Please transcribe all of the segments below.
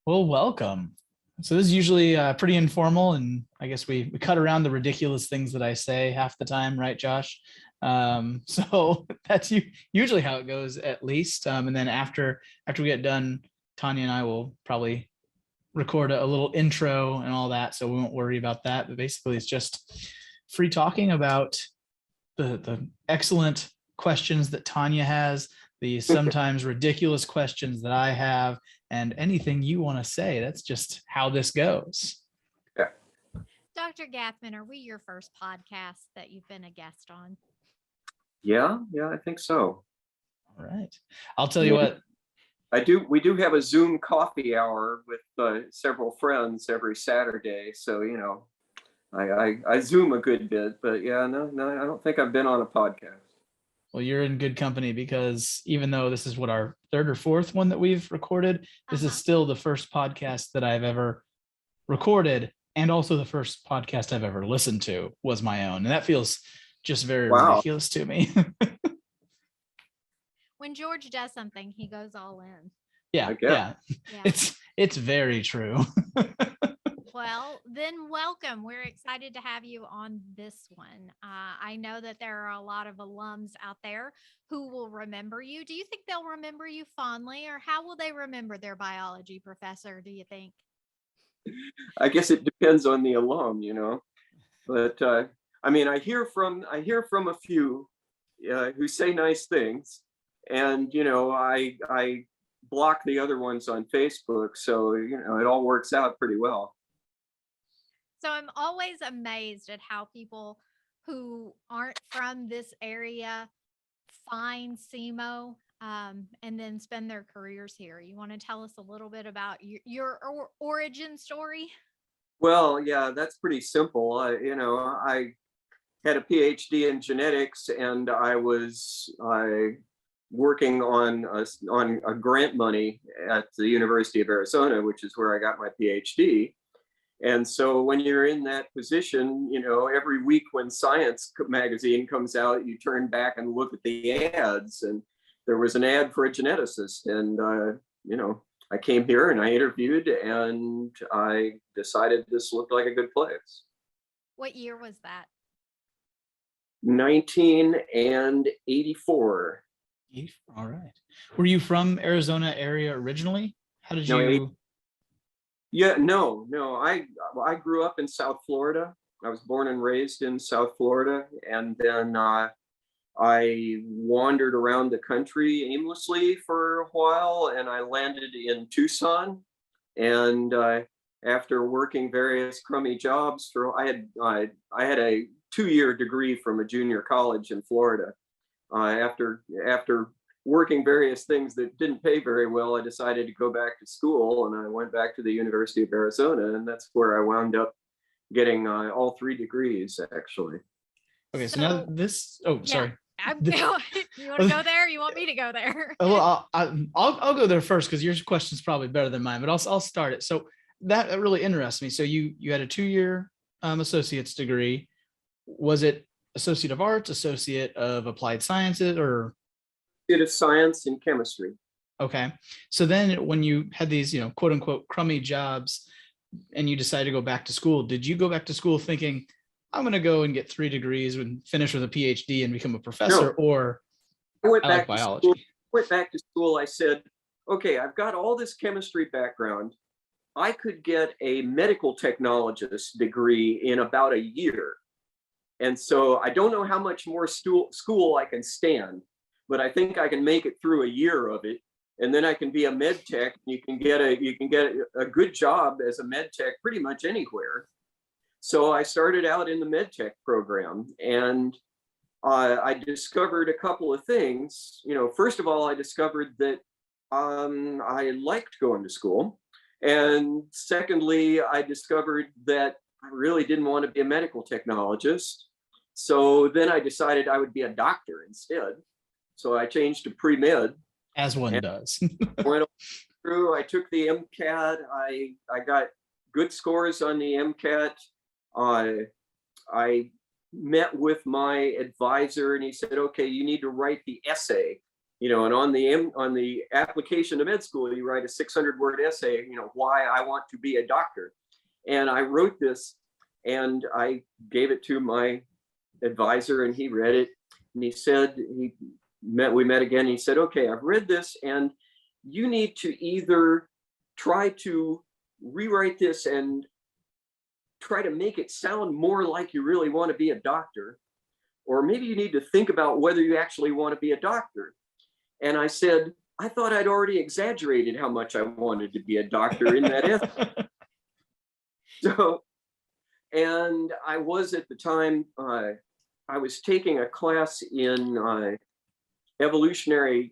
Well, welcome. So this is usually pretty informal, and I guess we cut around the ridiculous things that I say half the time, right, Josh? So that's usually how it goes, at least. And then after we get done, Tanya and I will probably record a little intro and all that, so we won't worry about that. But basically, it's just free talking about the excellent questions that Tanya has, the sometimes ridiculous questions that I have, and anything you want to say. That's just how this goes. Yeah. Dr. Gathman, are we your first podcast that you've been a guest on? Yeah, I think so. All right. I'll tell you what. We do have a Zoom coffee hour with several friends every Saturday. So, I Zoom a good bit, but yeah, no, I don't think I've been on a podcast. Well, you're in good company, because even though this is our third or fourth one that we've recorded, this is still the first podcast that I've ever recorded, and also the first podcast I've ever listened to was my own. And that feels just very ridiculous to me. When George does something, he goes all in. Yeah. It's very true. Well, then welcome. We're excited to have you on this one. I know that there are a lot of alums out there who will remember you. Do you think they'll remember you fondly, or how will they remember their biology professor, do you think? I guess it depends on the alum, but I hear from a few who say nice things, and I block the other ones on Facebook, so it all works out pretty well. So I'm always amazed at how people who aren't from this area find SEMO and then spend their careers here. You want to tell us a little bit about your origin story? Well, yeah, that's pretty simple. I had a PhD in genetics, and I was working on a grant money at the University of Arizona, which is where I got my PhD. And so when you're in that position, every week when Science magazine comes out, you turn back and look at the ads. And there was an ad for a geneticist. And, I came here and I interviewed, and I decided this looked like a good place. What year was that? 1984. All right. Were you from Arizona area originally? How did you? Yeah, no. I grew up in South Florida. I was born and raised in South Florida, and then I wandered around the country aimlessly for a while, and I landed in Tucson. And after working various crummy jobs I had a 2-year degree from a junior college in Florida. After working various things that didn't pay very well, I decided to go back to school, and I went back to the University of Arizona, and that's where I wound up getting all 3 degrees, actually. Okay, so now this. Oh, yeah. Sorry. You want to go there? You want me to go there? Well, I'll go there first, because your question's probably better than mine, but I'll start it. So that really interests me. So you had a 2-year associate's degree. Was it Associate of Arts, Associate of Applied Sciences, or? Associate of Science in Chemistry. Okay. So then when you had these, quote unquote, crummy jobs, and you decided to go back to school, did you go back to school thinking, I'm going to go and get 3 degrees and finish with a PhD and become a professor? No. Or I went back to biology? Went back to school. I said, okay, I've got all this chemistry background. I could get a medical technologist degree in about a year. And so I don't know how much more school I can stand, but I think I can make it through a year of it. And then I can be a med tech. You can get a good job as a med tech pretty much anywhere. So I started out in the med tech program, and I discovered a couple of things. First of all, I discovered that I liked going to school. And secondly, I discovered that I really didn't want to be a medical technologist. So then I decided I would be a doctor instead. So I changed to pre-med. As one does. Went through, I took the MCAT. I got good scores on the MCAT. I met with my advisor, and he said, okay, you need to write the essay, and on the application to med school, you write a 600-word essay, why I want to be a doctor. And I wrote this and I gave it to my advisor and he read it and he said, we met again. And he said, okay, I've read this and you need to either try to rewrite this and try to make it sound more like you really want to be a doctor, or maybe you need to think about whether you actually want to be a doctor. And I said, I thought I'd already exaggerated how much I wanted to be a doctor in that essay. So, and I was at the time, I was taking a class in evolutionary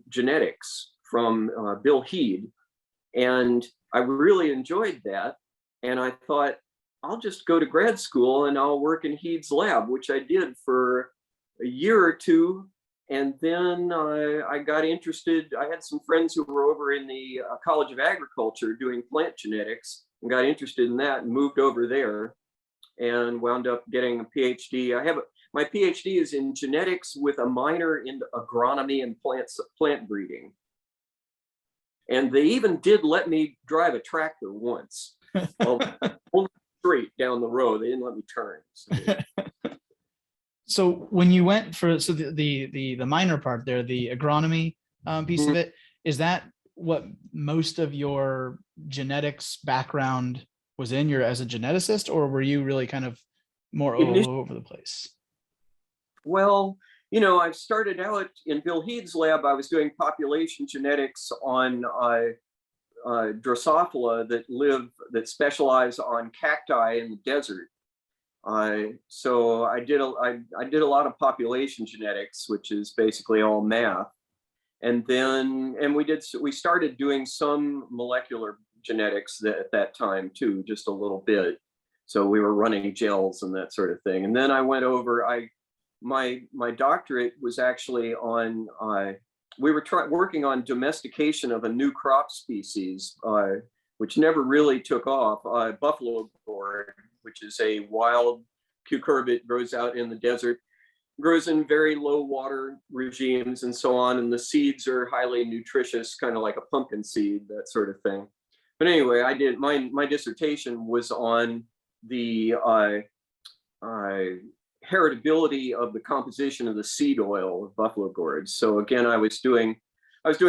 genetics from Bill Heed, and I really enjoyed that. And I thought, I'll just go to grad school and I'll work in Heed's lab, which I did for a year or two. And then I got interested. I had some friends who were over in the College of Agriculture doing plant genetics and got interested in that and moved over there and wound up getting a PhD. My PhD is in genetics with a minor in agronomy and plant breeding. And they even did let me drive a tractor once. Well, only straight down the road. They didn't let me turn. So when you went for the minor part there, the agronomy piece of it, is that what most of your genetics background was in? You're as a geneticist, or were you really kind of more all over the place? Well, I started out in Bill Heed's lab. I was doing population genetics on Drosophila that specialize on cacti in the desert. So I did a lot of population genetics, which is basically all math. And then we started doing some molecular genetics at that time too, just a little bit. So we were running gels and that sort of thing. And then I went over. My doctorate was actually on. We were working on domestication of a new crop species, which never really took off. Buffalo gourd, which is a wild cucurbit, grows out in the desert, grows in very low water regimes and so on. And the seeds are highly nutritious, kind of like a pumpkin seed, that sort of thing. But anyway, I did my dissertation was on the heritability of the composition of the seed oil of buffalo gourds. So again, I was doing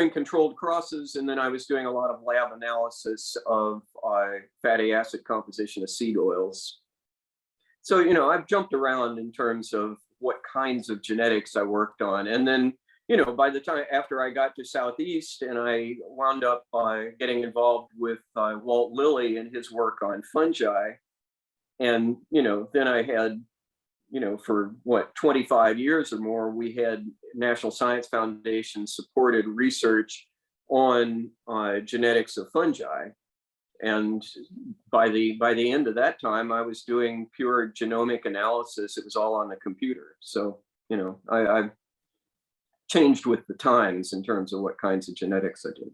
controlled crosses, and then I was doing a lot of lab analysis of fatty acid composition of seed oils. So, I've jumped around in terms of what kinds of genetics I worked on. And then, by the time after I got to Southeast and I wound up getting involved with Walt Lilly and his work on fungi. And, then I had, for 25 years or more, we had National Science Foundation supported research on genetics of fungi. And by the end of that time, I was doing pure genomic analysis. It was all on the computer. So, I've changed with the times in terms of what kinds of genetics I did.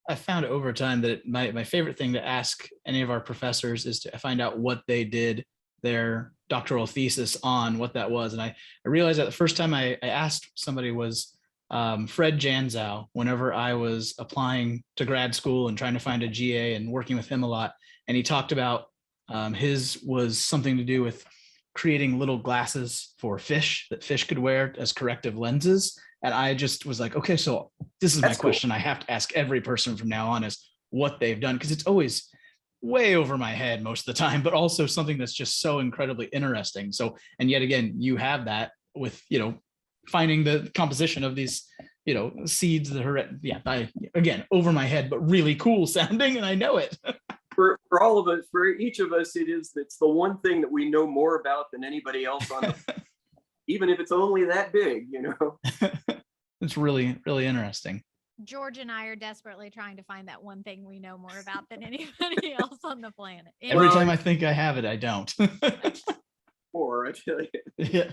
I found over time that my favorite thing to ask any of our professors is to find out what they did their doctoral thesis on, what that was. And I realized that the first time I asked somebody was Fred Janzow, whenever I was applying to grad school and trying to find a GA and working with him a lot. And he talked about his was something to do with creating little glasses for fish that fish could wear as corrective lenses. And I just was like, okay, so this is my question. I have to ask every person from now on is what they've done, because it's always way over my head most of the time, but also something that's just so incredibly interesting. So, and yet again, you have that with, finding the composition of these, seeds that are, again, over my head, but really cool sounding. And I know it. For all of us, for each of us, it's the one thing that we know more about than anybody else on the, even if it's only that big, It's really, really interesting. George and I are desperately trying to find that one thing we know more about than anybody else on the planet. Every time I think I have it, I don't. Or I tell you. Yeah.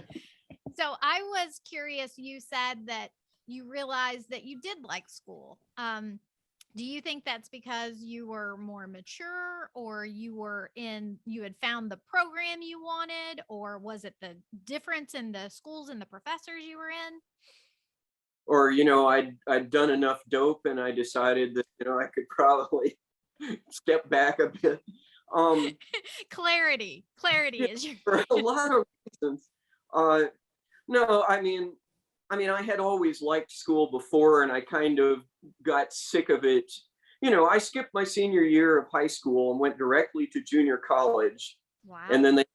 So I was curious, you said that you realized that you did like school. Do you think that's because you were more mature, or you had found the program you wanted, or was it the difference in the schools and the professors you were in? or, you know, I'd done enough dope and I decided that, you know, I could probably step back a bit. Clarity is your For a lot of reasons. No, I had always liked school before, and I kind of got sick of it. You know, I skipped my senior year of high school and went directly to junior college. wow. And then they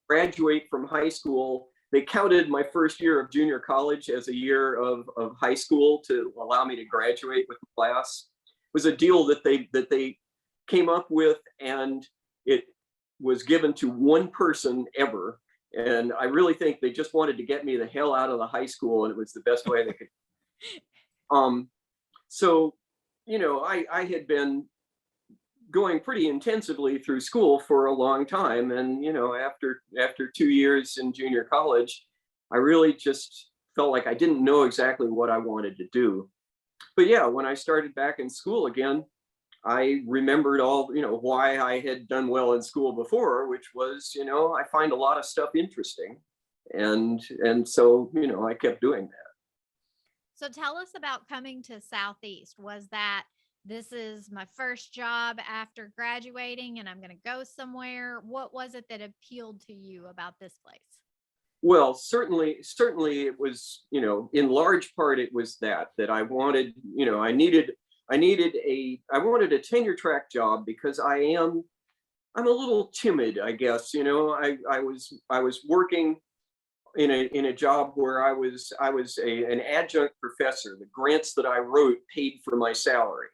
graduate from high school. They counted my first year of junior college as a year of high school to allow me to graduate with the class. It was a deal that they came up with, and it was given to one person ever. And I really think they just wanted to get me the hell out of the high school, and it was the best way they could. So, you know, I had been going pretty intensively through school for a long time. And, you know, after 2 years in junior college, I really just felt like I didn't know exactly what I wanted to do. But yeah, when I started back in school again, I remembered all, you know, why I had done well in school before, which was, you know, I find a lot of stuff interesting. And so, you know, I kept doing that. So tell us about coming to Southeast. Was that this is my first job after graduating and I'm going to go somewhere? What was it that appealed to you about this place? Well, certainly it was, you know, in large part it was that I wanted, you know, I wanted a tenure track job because I'm a little timid, I guess. You know, I was working in a job where I was an adjunct professor. The grants that I wrote paid for my salary.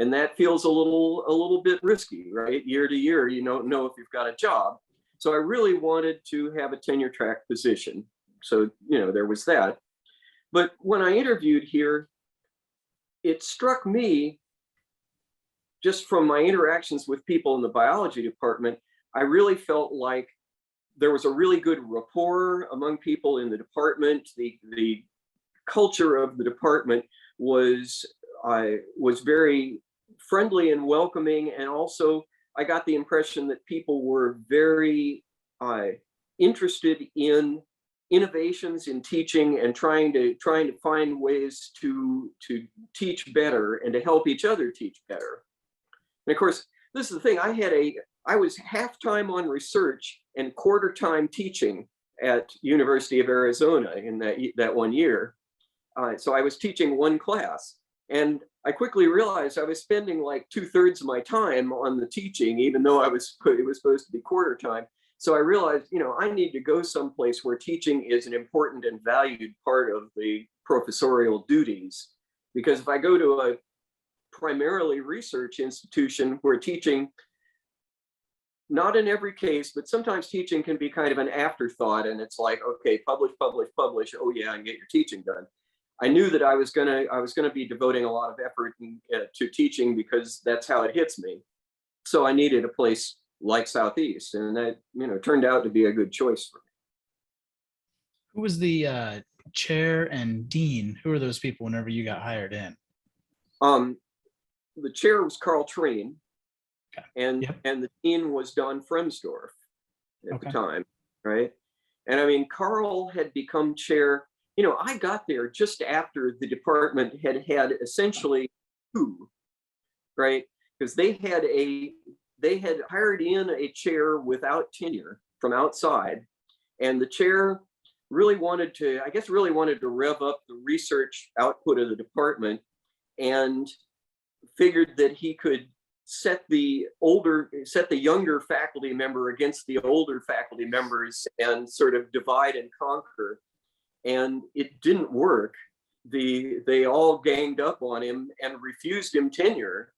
And that feels a little bit risky, right? Year to year, you don't know if you've got a job. So I really wanted to have a tenure track position. So, you know, there was that. But when I interviewed here, it struck me, just from my interactions with people in the biology department, I really felt like there was a really good rapport among people in the department. The culture of the department was very friendly and welcoming, and also I got the impression that people were very interested in innovations in teaching and trying to find ways to teach better and to help each other teach better. And of course, this is the thing. I was half-time on research and quarter-time teaching at University of Arizona in that 1 year. So I was teaching one class, and I quickly realized I was spending like 2/3 of my time on the teaching, even though it was supposed to be quarter time. So I realized, you know, I need to go someplace where teaching is an important and valued part of the professorial duties. Because if I go to a primarily research institution where teaching, not in every case, but sometimes teaching can be kind of an afterthought, and it's like, okay, publish. Oh yeah, and get your teaching done. I knew that I was gonna be devoting a lot of effort to teaching because that's how it hits me. So I needed a place like Southeast, and that, you know, turned out to be a good choice for me. Who was the chair and dean? Who were those people whenever you got hired in? The chair was Carl Train, okay. and Yep. and the dean was Don Fremsdorf at Okay. the time, right? And I mean, Carl had become chair. You know, I got there just after the department had essentially coup, right? Because they had hired in a chair without tenure from outside, and the chair really wanted to rev up the research output of the department, and figured that he could set the younger faculty member against the older faculty members and sort of divide and conquer. And it didn't work. They all ganged up on him and refused him tenure.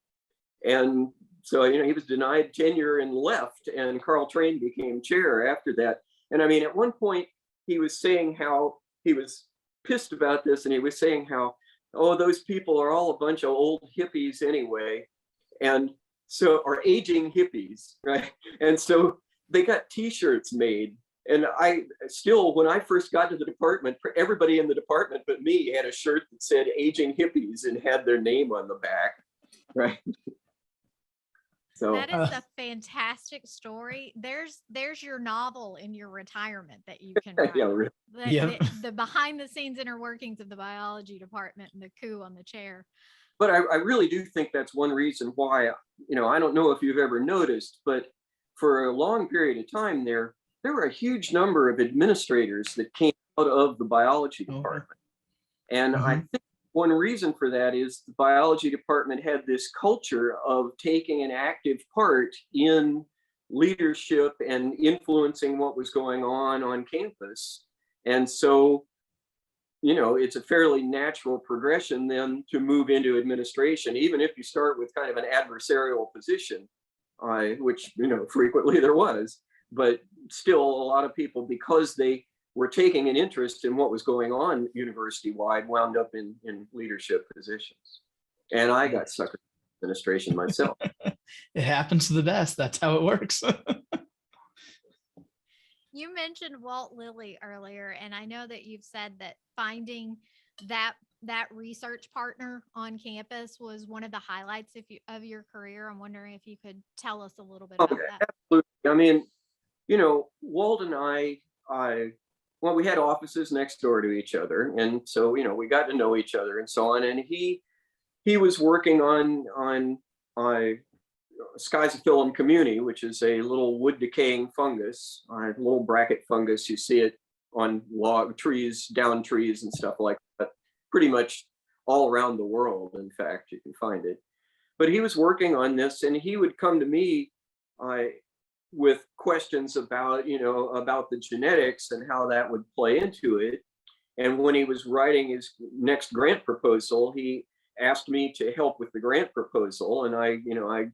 And so, you know, he was denied tenure and left, and Carl Train became chair after that. And I mean, at one point he was saying how he was pissed about this, and he was saying how, oh, those people are all a bunch of old hippies anyway. And so, or aging hippies, right? And so they got t-shirts made. And I still, when I first got to the department, everybody in the department but me had a shirt that said aging hippies and had their name on the back, right? So that is a fantastic story. There's your novel in your retirement that you can write. yeah, really. The behind the scenes inner workings of the biology department and the coup on the chair. But I really do think that's one reason why, I don't know if you've ever noticed, but for a long period of time there were a huge number of administrators that came out of the biology department. And I think one reason for that is the biology department had this culture of taking an active part in leadership and influencing what was going on campus. And so, it's a fairly natural progression then to move into administration, even if you start with kind of an adversarial position, which, frequently there was. But still, a lot of people, because they were taking an interest in what was going on university-wide, wound up in leadership positions. And I got suckered into administration myself. It happens to the best. That's how it works. You mentioned Walt Lilly earlier, and I know that you've said that finding that research partner on campus was one of the highlights of your career. I'm wondering if you could tell us a little bit about that. Absolutely. I mean, Walt and well, we had offices next door to each other, and so we got to know each other and so on. And he was working on Schizophilum communis, which is a little wood decaying fungus, a little bracket fungus. You see it on log trees, down trees, and stuff like that. Pretty much all around the world. In fact, you can find it. But he was working on this, and he would come to me with questions about about the genetics and how that would play into it. And when he was writing his next grant proposal, he asked me to help with the grant proposal, and I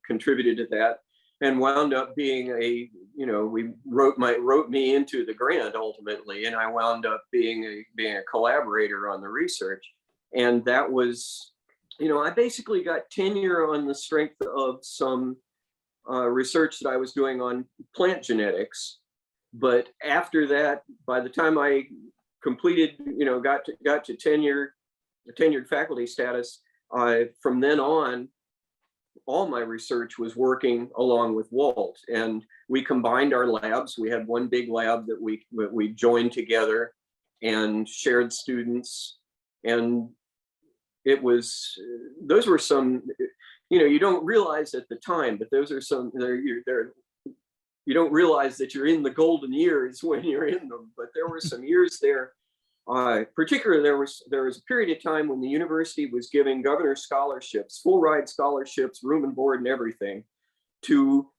contributed to that, and wound up being we wrote me into the grant ultimately, and I wound up being a collaborator on the research. And that was, I basically got tenure on the strength of some research that I was doing on plant genetics. But after that, by the time I completed, got to tenured faculty status, from then on, all my research was working along with Walt, and we combined our labs. We had one big lab that we joined together and shared students, and those were some, you don't realize at the time, but those are some, you don't realize that you're in the golden years when you're in them, but there were some years there. Particularly, there was a period of time when the university was giving governor's scholarships, full ride scholarships, room and board and everything, to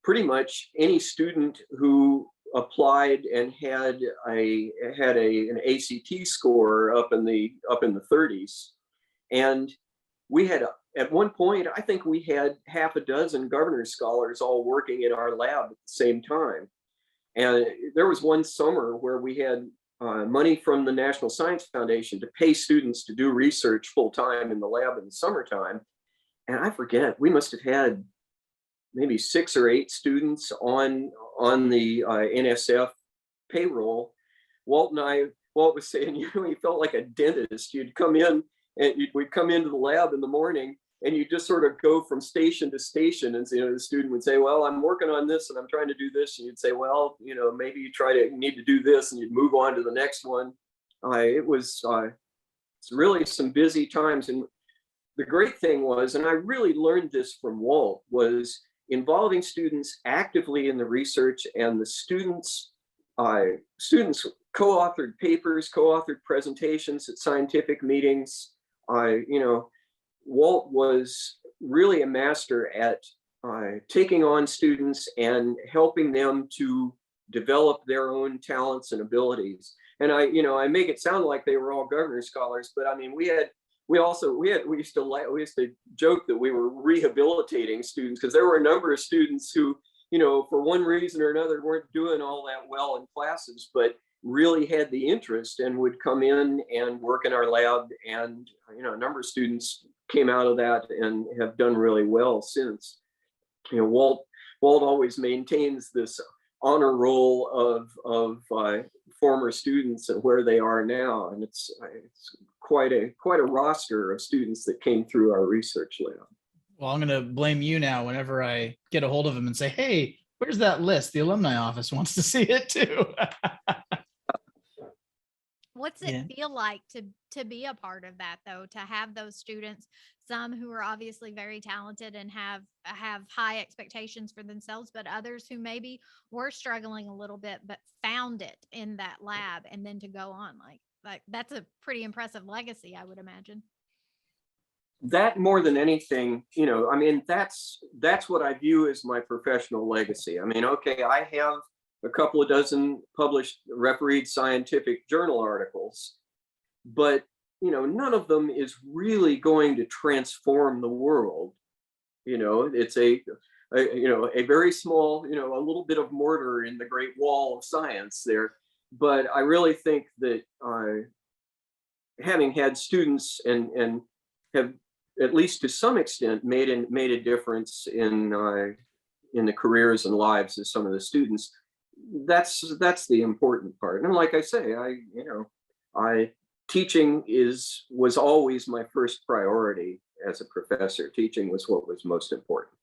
pretty much any student who applied and had an ACT score up in the 30s. And we had at one point, I think we had half a dozen governor's scholars all working in our lab at the same time. And there was one summer where we had money from the National Science Foundation to pay students to do research full time in the lab in the summertime. And I forget, we must have had maybe 6 or 8 students on the NSF payroll. Walt was saying, he felt like a dentist. You'd come in and we'd come into the lab in the morning, and you just sort of go from station to station, and the student would say, well, I'm working on this and I'm trying to do this. And you'd say, well, maybe you need to do this, and you'd move on to the next one. It's really some busy times. And the great thing was, and I really learned this from Walt, was involving students actively in the research, and the students co-authored papers, co-authored presentations at scientific meetings. Walt was really a master at taking on students and helping them to develop their own talents and abilities. And I make it sound like they were all governor's scholars, but I mean, we used to joke that we were rehabilitating students, because there were a number of students who, for one reason or another, weren't doing all that well in classes, but really had the interest and would come in and work in our lab. And a number of students came out of that and have done really well since. Walt always maintains this honor roll of former students and where they are now, and it's quite a roster of students that came through our research lab. Well, I'm going to blame you now whenever I get a hold of him and say, hey, where's that list? The alumni office wants to see it too. What's Yeah. it feel like to be a part of that, though, to have those students, some who are obviously very talented and have high expectations for themselves, but others who maybe were struggling a little bit but found it in that lab, and then to go on like that's a pretty impressive legacy, I would imagine. That more than anything, you know, I mean, that's what I view as my professional legacy. I mean, okay, I have a couple of dozen published refereed scientific journal articles, but you know, none of them is really going to transform the world. You know, it's a you know, a very small, you know, a little bit of mortar in the great wall of science there. But I really think that having had students and have, at least to some extent, made a difference in the careers and lives of some of the students, that's the important part. And like I say, teaching was always my first priority as a professor. Teaching was what was most important.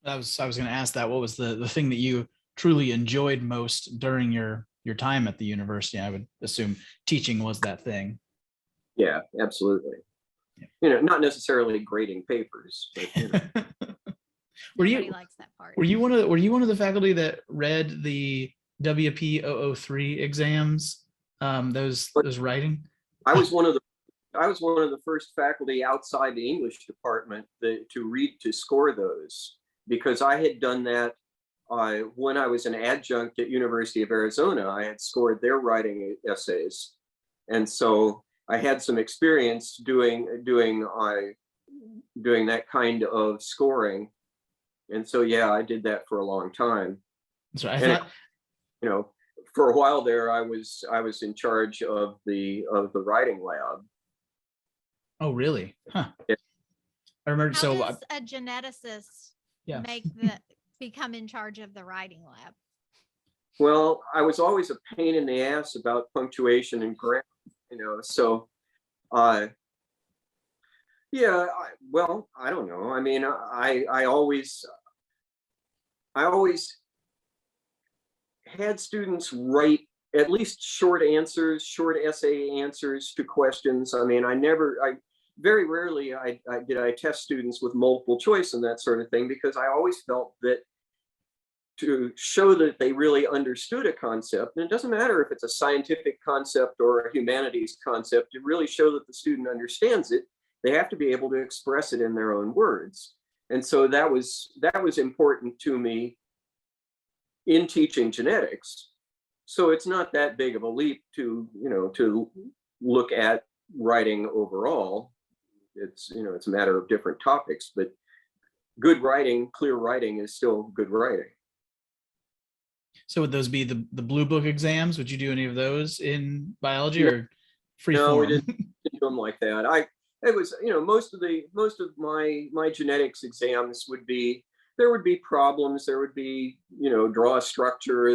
I was going to ask that. What was the thing that you truly enjoyed most during your time at the university? I would assume teaching was that thing. Yeah, absolutely. Yeah. You know, not necessarily grading papers, but you know. Nobody likes that part. Were you one of the faculty that read the WP 003 exams? Those writing? I was one of the first faculty outside the English department to score those, because I had done that when I was an adjunct at University of Arizona. I had scored their writing essays, and so I had some experience doing that kind of scoring. And so, yeah, I did that for a long time. That's right. You know, for a while there, I was in charge of the writing lab. Oh, really? Huh. Yeah. I remember. How So does a geneticist become in charge of the writing lab? Well, I was always a pain in the ass about punctuation and grammar, you know. So, yeah. Well, I don't know. I mean, I always had students write at least short essay answers to questions. I mean, very rarely did I test students with multiple choice and that sort of thing, because I always felt that to show that they really understood a concept, and it doesn't matter if it's a scientific concept or a humanities concept, to really show that the student understands it, they have to be able to express it in their own words. And so that was important to me in teaching genetics. So it's not that big of a leap to look at writing overall. It's a matter of different topics, but good writing, clear writing is still good writing. So would those be the blue book exams? Would you do any of those in biology or free form? No, we didn't do them like that. It was, most of my genetics exams there would be problems, there would be, draw a structure,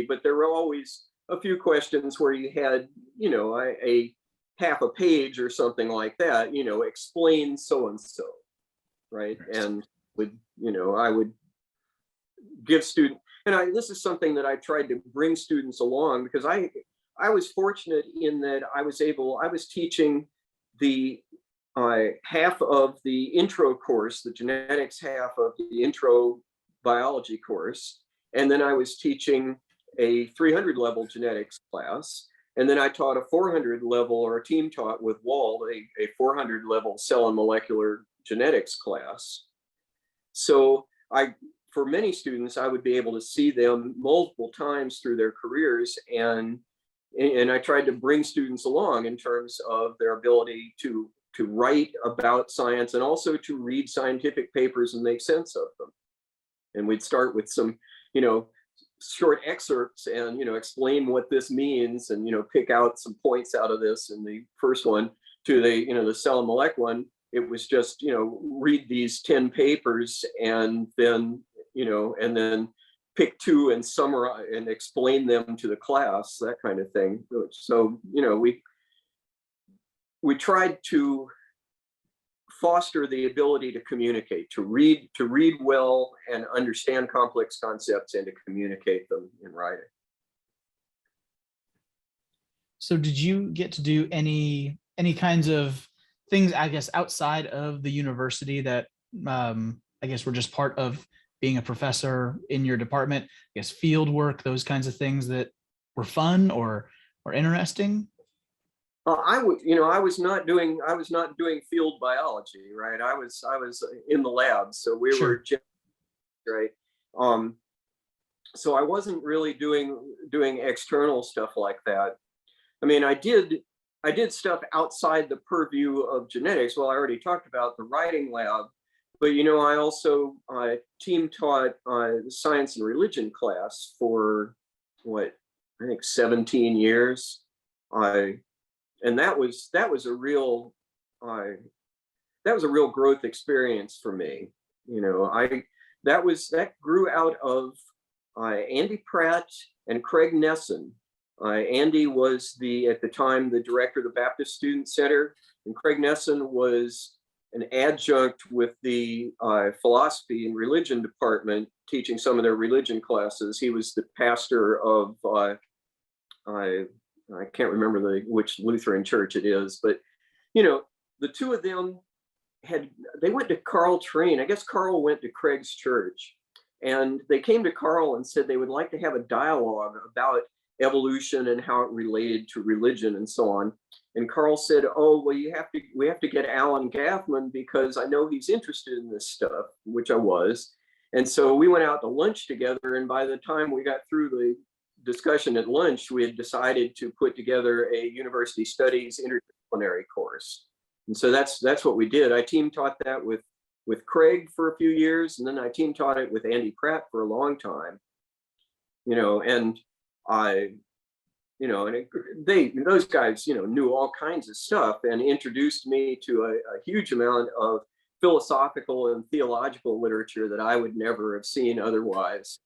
but there were always a few questions where you had, a half a page or something like that, explain so and so, right? And I would give students, and this is something that I tried to bring students along, because I was fortunate in that I was teaching the half of the intro course, the genetics half of the intro biology course, and then I was teaching a 300 level genetics class, and then I taught a 400 level, or a team taught with Wald, a 400 level cell and molecular genetics class. So for many students, I would be able to see them multiple times through their careers, and I tried to bring students along in terms of their ability to write about science, and also to read scientific papers and make sense of them. And we'd start with some, short excerpts and, explain what this means, and, pick out some points out of this. In the first one, to the cell and molecular one, it was just, read these 10 papers and then, and then pick two and summarize and explain them to the class, that kind of thing. So, we tried to foster the ability to communicate, to read well and understand complex concepts and to communicate them in writing. So did you get to do any kinds of things, I guess, outside of the university that I guess were just part of being a professor in your department? I guess field work, those kinds of things that were fun or interesting? I was not doing field biology, right? I was in the lab, so we Sure. were right. So I wasn't really doing external stuff like that. I mean, I did stuff outside the purview of genetics. Well, I already talked about the writing lab, but I also team taught the science and religion class for what I think 17 years. And that was a real growth experience for me. That grew out of Andy Pratt and Craig Nesson. Andy was at the time the director of the Baptist Student Center, and Craig Nesson was an adjunct with the philosophy and religion department, teaching some of their religion classes. He was the pastor of I can't remember which Lutheran church it is, but the two of them they went to Carl Train. I guess Carl went to Craig's church, and they came to Carl and said they would like to have a dialogue about evolution and how it related to religion and so on. And Carl said, "Oh, well, we have to get Alan Gathman because I know he's interested in this stuff," which I was. And so we went out to lunch together, and by the time we got through the discussion at lunch, we had decided to put together a university studies interdisciplinary course. And so that's what we did. I team taught that with Craig for a few years, and then I team taught it with Andy Pratt for a long time. And those guys, knew all kinds of stuff and introduced me to a huge amount of philosophical and theological literature that I would never have seen otherwise.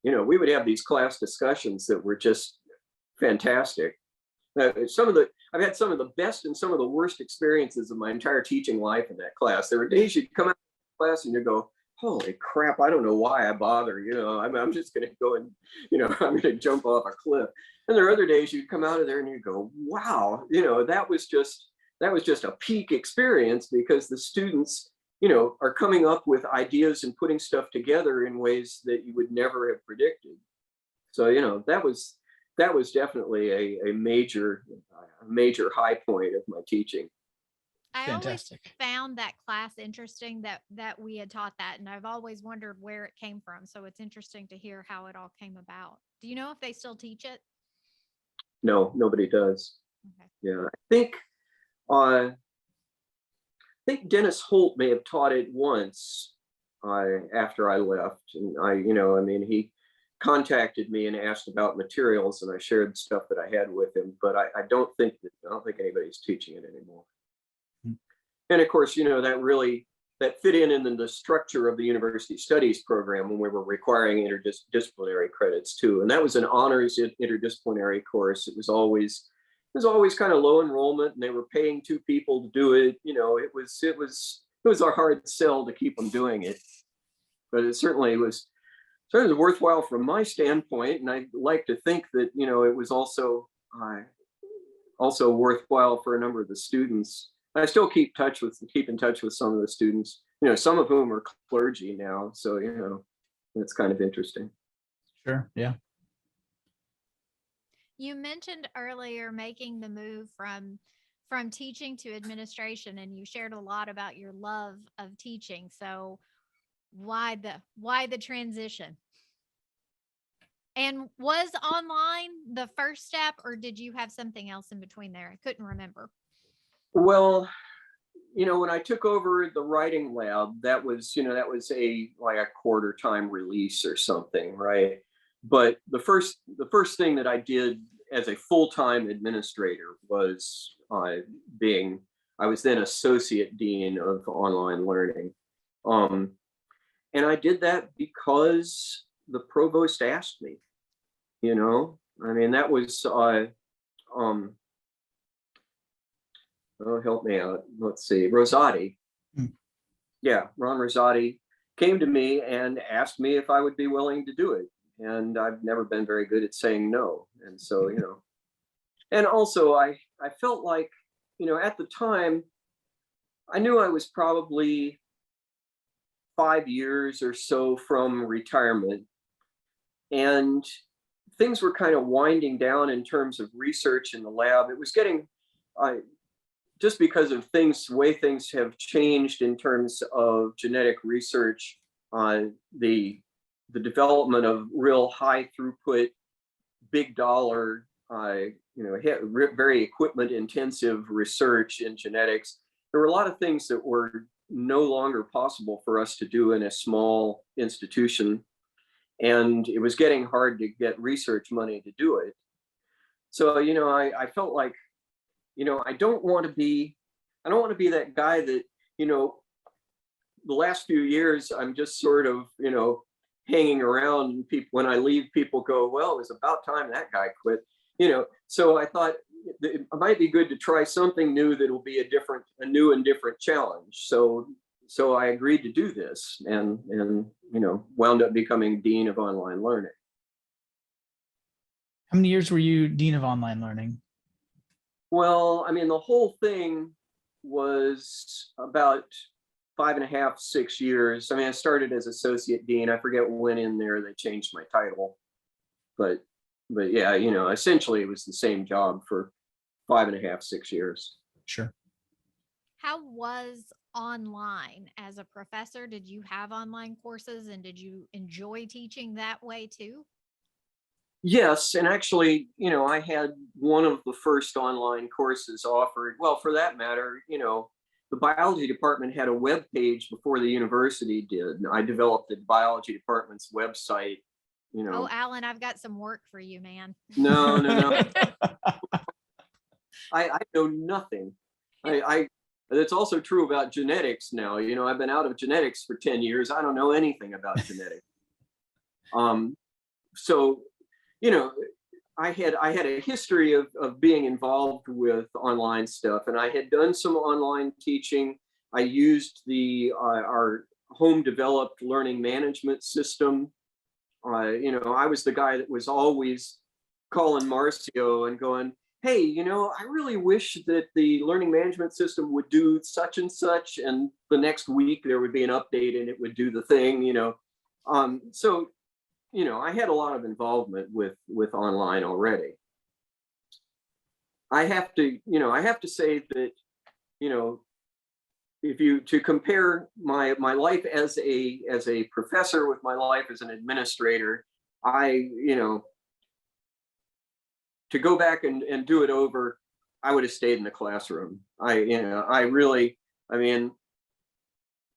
We would have these class discussions that were just fantastic. I've had some of the best and some of the worst experiences of my entire teaching life in that class. There were days you'd come out of class and you go, "Holy crap, I don't know why I bother. I'm just going to go and, I'm going to jump off a cliff." And there are other days you'd come out of there and you go, "Wow, that was just a peak experience," because the students, are coming up with ideas and putting stuff together in ways that you would never have predicted. So, that was definitely a major high point of my teaching. I Fantastic. always found that class interesting that we had taught that, and I've always wondered where it came from. So it's interesting to hear how it all came about. Do you know if they still teach it? No, nobody does. Okay. Yeah, I think Dennis Holt may have taught it once after I left, and he contacted me and asked about materials, and I shared the stuff that I had with him. But I don't think anybody's teaching it anymore. And of course, that fit in the structure of the university studies program when we were requiring interdisciplinary credits too. And that was an honors interdisciplinary course. It was always kind of low enrollment, and they were paying 2 people to do it. It was a hard sell to keep them doing it, but it certainly was worthwhile from my standpoint. And I like to think that it was also worthwhile for a number of the students. I still keep in touch with some of the students, some of whom are clergy now. So, it's kind of interesting. Sure. Yeah. You mentioned earlier making the move from teaching to administration, and you shared a lot about your love of teaching. So why the transition? And was online the first step, or did you have something else in between there? I couldn't remember. Well, when I took over the writing lab, that was a quarter time release or something, right? But the first thing that I did as a full-time administrator was I was then associate dean of online learning. And I did that because the provost asked me, that was, oh, help me out. Let's see, Rosati. Hmm. Yeah, Ron Rosati came to me and asked me if I would be willing to do it. And I've never been very good at saying no. And so, and also I felt like, at the time, I knew I was probably 5 years or so from retirement. And things were kind of winding down in terms of research in the lab. It was getting, just because of way things have changed in terms of genetic research, the development of real high throughput, big dollar, very equipment intensive research in genetics. There were a lot of things that were no longer possible for us to do in a small institution, and it was getting hard to get research money to do it. So I felt like, I don't want to be that guy that, the last few years I'm just sort of, hanging around, and people, when I leave, people go, well, it was about time that guy quit. So I thought it might be good to try something new that will be a new and different challenge. So I agreed to do this, and wound up becoming Dean of Online Learning. How many years were you Dean of Online Learning? Well, I mean, the whole thing was about 5.5, 6 years. I mean, I started as associate dean. I forget when in there they changed my title, but yeah, essentially it was the same job for 5.5, 6 years. Sure. How was online as a professor? Did you have online courses, and did you enjoy teaching that way too? Yes, and actually, I had one of the first online courses offered. Well, for that matter, the biology department had a web page before the university did. I developed the biology department's website. Oh, Alan, I've got some work for you, man. No. I know nothing. That's also true about genetics now. I've been out of genetics for 10 years. I don't know anything about genetics. So, I had a history of being involved with online stuff, and I had done some online teaching. I used our home developed learning management system. I was the guy that was always calling Marcio and going, hey, I really wish that the learning management system would do such and such, and the next week there would be an update and it would do the thing. So I had a lot of involvement with online already. I have to say that, to compare my life as a professor with my life as an administrator, to go back and do it over, I would have stayed in the classroom.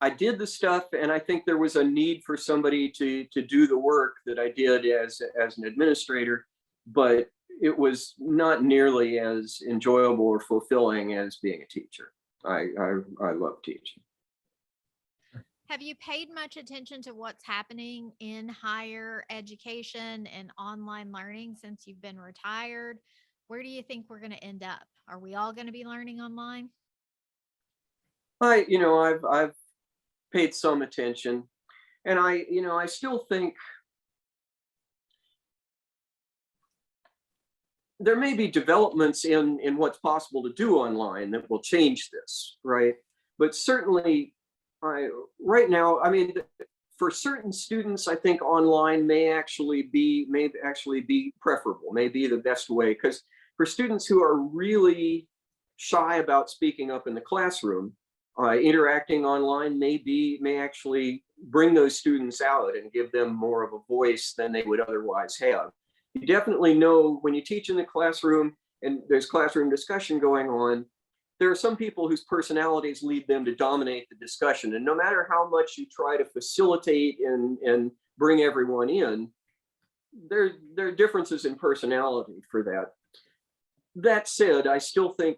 I did the stuff, and I think there was a need for somebody to do the work that I did as an administrator, but it was not nearly as enjoyable or fulfilling as being a teacher. I love teaching. Have you paid much attention to what's happening in higher education and online learning since you've been retired? Where do you think we're going to end up? Are we all going to be learning online? I've paid some attention, and I still think there may be developments in what's possible to do online that will change this, right? But certainly, right now, for certain students, I think online may actually be preferable, may be the best way, because for students who are really shy about speaking up in the classroom, interacting online may actually bring those students out and give them more of a voice than they would otherwise have. You definitely know when you teach in the classroom and there's classroom discussion going on, there are some people whose personalities lead them to dominate the discussion. And no matter how much you try to facilitate and bring everyone in, there are differences in personality for that. That said, I still think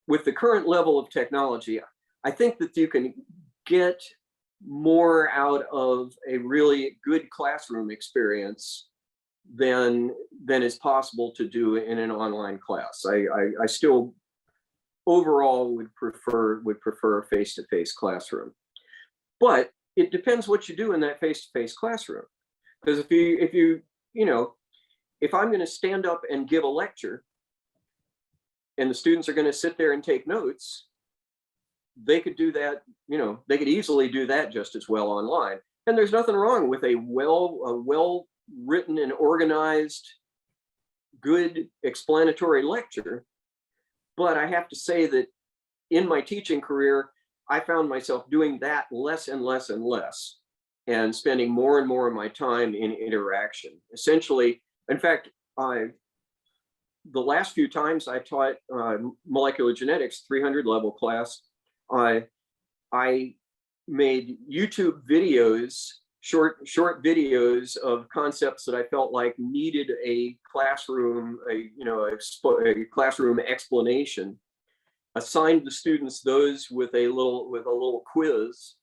with the current level of technology, I think that you can get more out of a really good classroom experience than is possible to do in an online class. I still overall would prefer a face-to-face classroom. But it depends what you do in that face-to-face classroom. Because if I'm going to stand up and give a lecture and the students are going to sit there and take notes, they could do that, they could easily do that just as well online. And there's nothing wrong with a well written and organized, good explanatory lecture. But I have to say that in my teaching career, I found myself doing that less and less and less, and spending more and more of my time in interaction. Essentially, in fact, the last few times I taught molecular genetics 300 level class, I made YouTube videos, short videos of concepts that I felt like needed a classroom, a classroom explanation. Assigned the students those with a little quiz,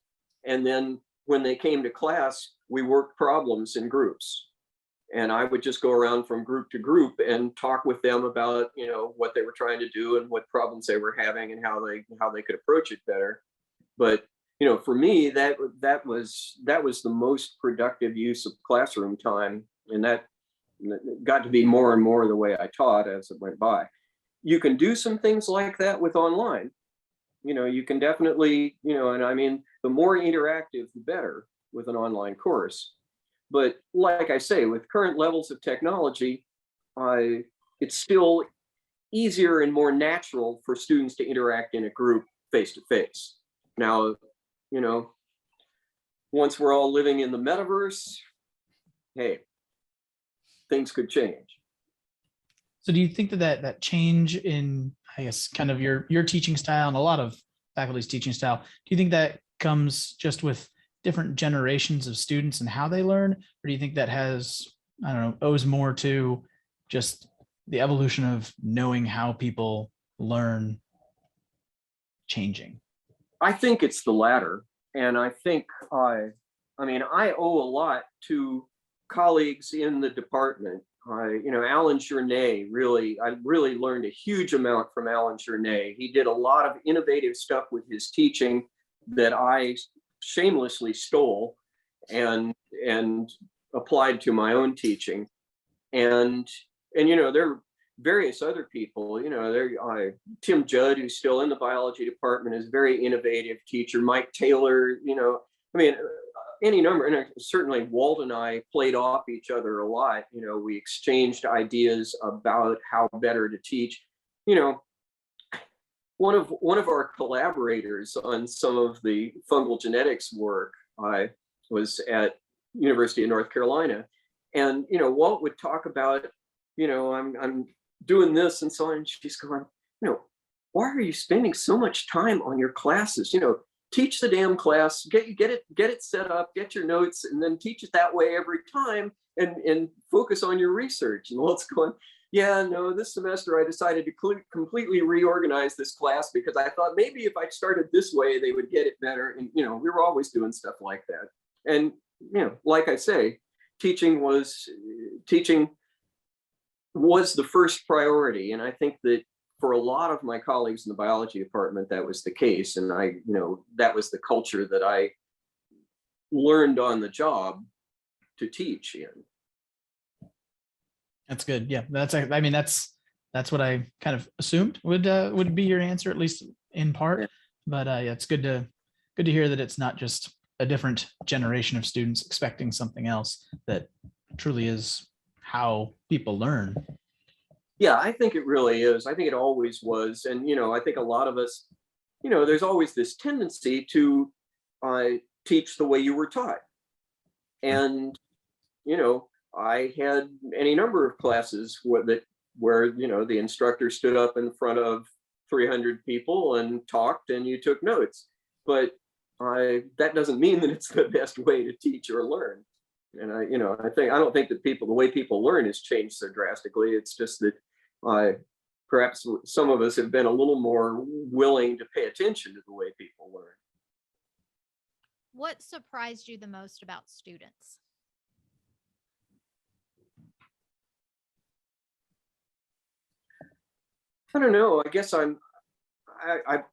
and then when they came to class, we worked problems in groups. And I would just go around from group to group and talk with them about, what they were trying to do and what problems they were having and how they could approach it better. But, for me, that was the most productive use of classroom time. And that got to be more and more the way I taught as it went by. You can do some things like that with online. You can definitely, and I mean, the more interactive, the better with an online course. But like I say, with current levels of technology, it's still easier and more natural for students to interact in a group face to face. Now, once we're all living in the metaverse, hey, things could change. So do you think that change in, I guess, kind of your teaching style and a lot of faculty's teaching style, do you think that comes just with different generations of students and how they learn? Or do you think that owes more to just the evolution of knowing how people learn changing? I think it's the latter. And I think I owe a lot to colleagues in the department. Alan Journet, I really learned a huge amount from Alan Journet. He did a lot of innovative stuff with his teaching that I shamelessly stole and applied to my own teaching. And there are various other people, Tim Judd, who's still in the biology department, is a very innovative teacher. Mike Taylor, any number, and certainly Walt and I played off each other a lot. We exchanged ideas about how better to teach. One of our collaborators on some of the fungal genetics work was at University of North Carolina, and Walt would talk about, I'm doing this and so on. And she's going, why are you spending so much time on your classes? Teach the damn class, get it set up, get your notes, and then teach it that way every time, and focus on your research. And Walt's going, yeah, no, this semester I decided to completely reorganize this class because I thought maybe if I started this way, they would get it better. And, we were always doing stuff like that. And, like I say, teaching was the first priority. And I think that for a lot of my colleagues in the biology department, that was the case. And that was the culture that I learned on the job to teach in. That's good. Yeah, that's what I kind of assumed would be your answer, at least in part. Yeah. But yeah, it's good to hear that it's not just a different generation of students expecting something else, that truly is how people learn. Yeah, I think it really is. I think it always was. And, I think a lot of us, there's always this tendency to teach the way you were taught. And, I had any number of classes where the instructor stood up in front of 300 people and talked and you took notes. But that doesn't mean that it's the best way to teach or learn. And I don't think that the way people learn has changed so drastically. It's just that perhaps some of us have been a little more willing to pay attention to the way people learn. What surprised you the most about students? I don't know. I guess I'm I've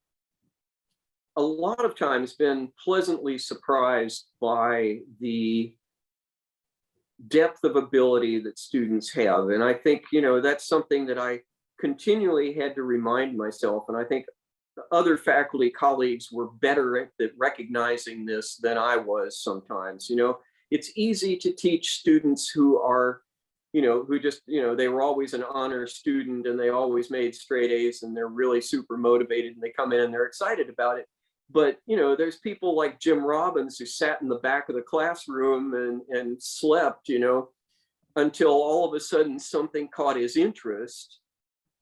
a lot of times been pleasantly surprised by the depth of ability that students have. And I think, that's something that I continually had to remind myself. And I think other faculty colleagues were better at recognizing this than I was sometimes. It's easy to teach students who are, who just, they were always an honor student and they always made straight A's and they're really super motivated and they come in and they're excited about it. But, there's people like Jim Robbins who sat in the back of the classroom and slept, until all of a sudden something caught his interest.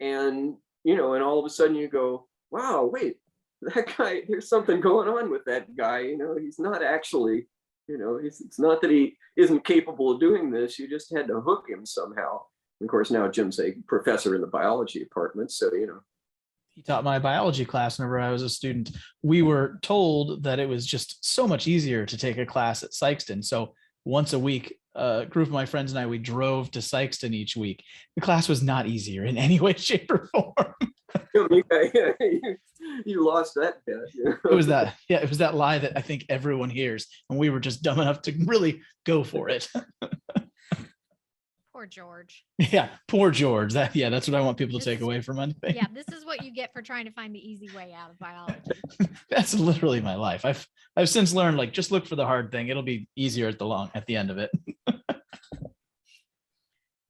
And, and all of a sudden you go, wow, wait, that guy, there's something going on with that guy. He's not actually, it's not that he isn't capable of doing this. You just had to hook him somehow. And of course, now Jim's a professor in the biology department. So, He taught my biology class whenever I was a student. We were told that it was just so much easier to take a class at Sykeston. So once a week, a group of my friends and I, we drove to Sykeston each week. The class was not easier in any way, shape, or form. You lost that bet. It was that lie that I think everyone hears, and we were just dumb enough to really go for it. Poor George. Yeah, poor George. That's what I want people to take away from Monday. Yeah, this is what you get for trying to find the easy way out of biology. That's literally my life. I've since learned, like, just look for the hard thing. It'll be easier at the end of it.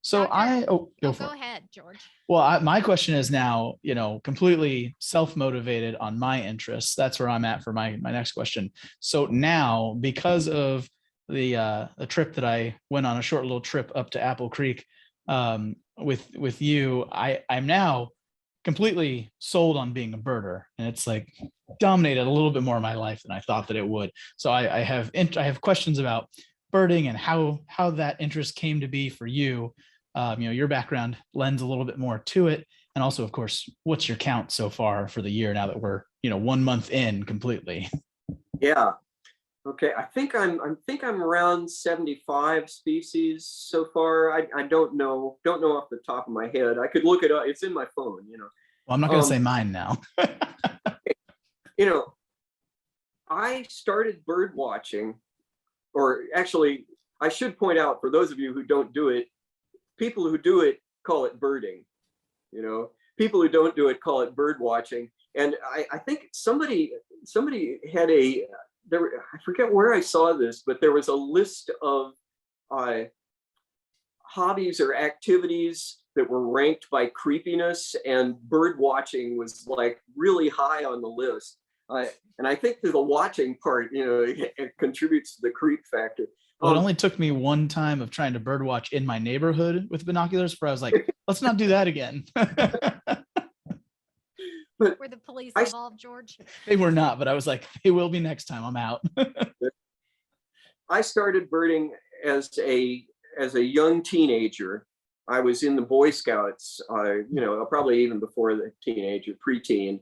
So go ahead, George. Well, my question is now, completely self-motivated on my interests. That's where I'm at for my next question. So now, because of the trip that I went on, a short little trip up to Apple Creek with you, I'm now completely sold on being a birder, and it's like dominated a little bit more of my life than I thought that it would. So I have questions about birding and how that interest came to be for you. Your background lends a little bit more to it, and also, of course, what's your count so far for the year now that we're 1 month in completely? Yeah. Okay, I think I'm around 75 species so far. I don't know off the top of my head. I could look it up. It's in my phone. Well, I'm not going to say mine now. I started bird watching, or actually, I should point out, for those of you who don't do it, people who do it call it birding. People who don't do it call it bird watching. And I think somebody had I forget where I saw this, but there was a list of hobbies or activities that were ranked by creepiness, and bird watching was like really high on the list. And I think the watching part, it contributes to the creep factor. Well, it only took me one time of trying to bird watch in my neighborhood with binoculars where I was like, let's not do that again. Were the police involved, George? They were not, but I was like, they will be next time. I'm out. I started birding as a young teenager. I was in the Boy Scouts, probably even before the teenager, preteen.